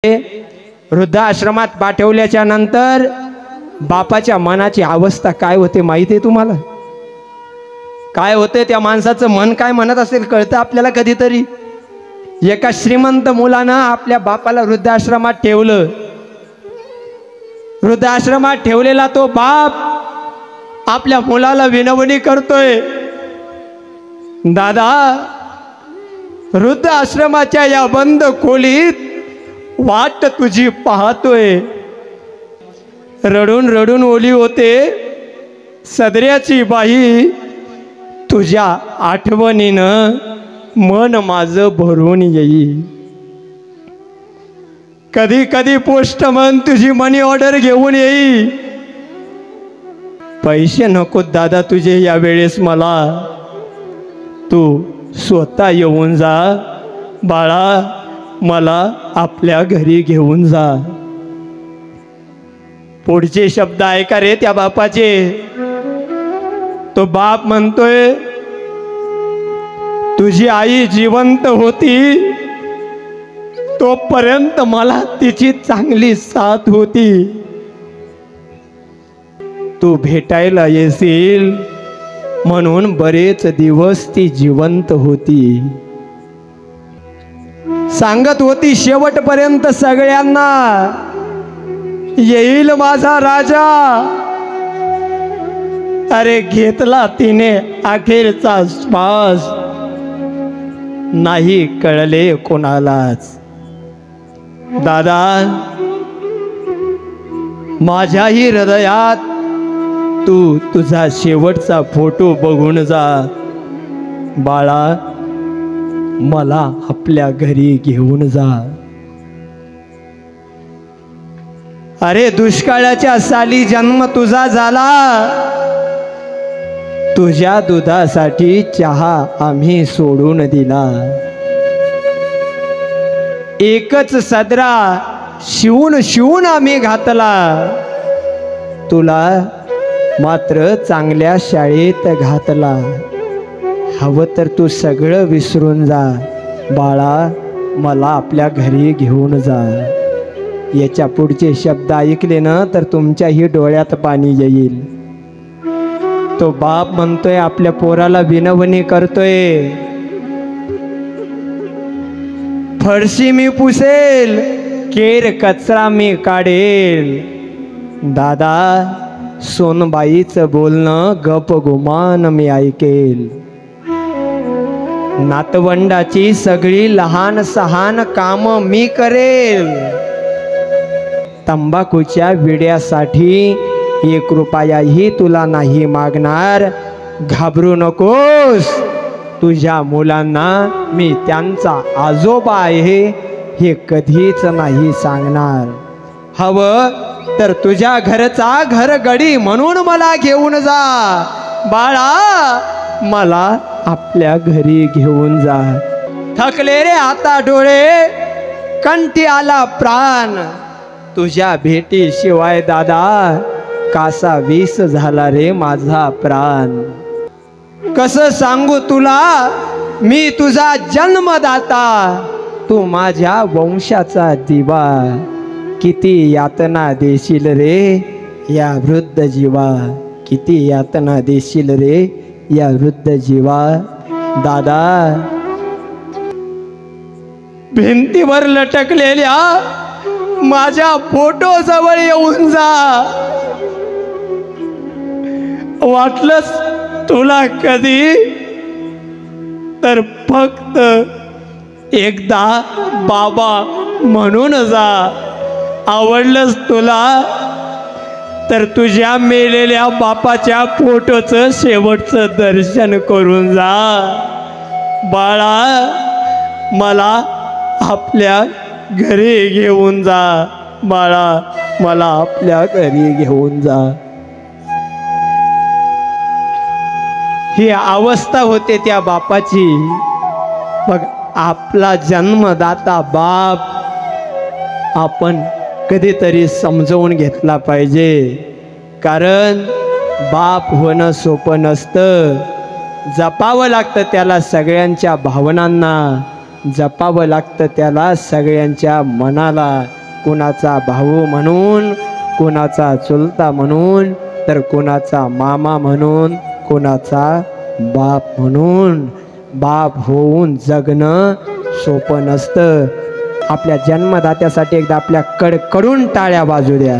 वृद्धाश्रमात पाठवल्याच्या नंतर बापाच्या मनाची अवस्था काय होते माहिती आहे तुम्हाला? काय होते त्या माणसाचं मन काय म्हणत असेल कळतं आपल्याला कधीतरी? एका श्रीमंत मुलानं आपल्या बापाला वृद्धाश्रमात ठेवलं. वृद्धाश्रमात ठेवलेला तो बाप आपल्या मुलाला विनवणी करतोय, दादा वृद्धाश्रमाच्या या बंद खोलीत वाट तुझी पाहतोय. रडून रडून ओली होते सदऱ्याची बाई, तुझ्या आठवणीनं मन माझं भरून येई. कधी कधी पोस्टमन तुझी मनी ऑर्डर घेऊन येई. पैसे नको दादा तुझे या वेळेस मला, तू स्वतः येऊन जा बाळा, मला आपल्या घरी घेऊन जा. पुढचे शब्द ऐका रे त्या बापाचे. तो बाप म्हणतोय, तुझी आई जिवंत होती तोपर्यंत मला तिची चांगली साथ होती. तू भेटायला येशील म्हणून बरेच दिवस ती जिवंत होती. सांगत होती शेवटपर्यंत सगळ्यांना, येईल माझा राजा. अरे घेतला तिने अखेरचा श्वास, नाही कळले कोणालाच. दादा माझ्याही हृदयात तू तुझा शेवटचा फोटो बघून जा बाळा, मला आपल्या घरी घेऊन जा. अरे दुष्काळाच्या साली जन्म तुझा झाला, तुझ्या दुधासाठी चहा आम्ही सोडून दिला. एकच सदरा शिवून शिवून आम्ही घातला, तुला मात्र चांगल्या शाळेत घातला. हवं तर तू सगळं विसरून जा बाळा, मला आपल्या घरी घेऊन जा. याच्या पुढचे शब्द ऐकले ना तर तुमच्याही डोळ्यात पाणी येईल. तो बाप म्हणतोय आपल्या पोराला विनवणी करतोय, फरशी मी पुसेल, केर कचरा मी काढेल. दादा सोनबाईचं बोलणं गप गुमान मी ऐकेल. नातवंडाची सगळी लहान सहान काम मी करेल. तंबाखूच्या विड्यासाठी 1 रुपयाही तुला नाही मागणार. घाबरू नकोस, तुझ्या मुलांना मी त्यांचा आजोबा आहे हे कधीच नाही सांगणार. हवं तर तुझ्या घरचा घरगडी म्हणून मला घेऊन जा बाळा, मला आपल्या घरी घेऊन जा. थकले रे आता डोळे, कंठी आला प्राण, तुझ्या भेटीशिवाय दादा कासा विष झाला रे माझा प्राण. कसं सांगू तुला मी तुझा जन्मदाता, तू माझ्या वंशाचा दिवा. किती यातना देशील रे या वृद्ध जीवा, किती यातना देशील रे या वृद्ध जीवा. दादा भिंतीवर लटकलेल्या माझ्या फोटो जवळ येऊन जा. वाटलंच तुला कधी तर फक्त एकदा बाबा म्हणून जा. आवडलंच तुला तर तुझ्या मेलेल्या बापाच्या फोटोचं शेवटचं दर्शन करून जा बाळा, मला आपल्या घरी घेऊन जा बाळा, मला आपल्या घरी घेऊन जा. ही अवस्था होते त्या बापाची. मग आपला जन्मदाता बाप आपण कधीतरी समजवून घेतला पाहिजे. कारण बाप होणं सोपं नसतं, जपावं लागतं त्याला सगळ्यांच्या भावनांना. जपावं लागतं त्याला सगळ्यांच्या मनाला, कुणाचा भाऊ म्हणून, कुणाचा चुलता म्हणून, तर कुणाचा मामा म्हणून, कुणाचा बाप म्हणून. बाप होऊन जगणं सोपं नसतं. आपल्या जन्मदात्यासाठी एकदा आपल्या कडकडून टाळ्या वाजू द्या.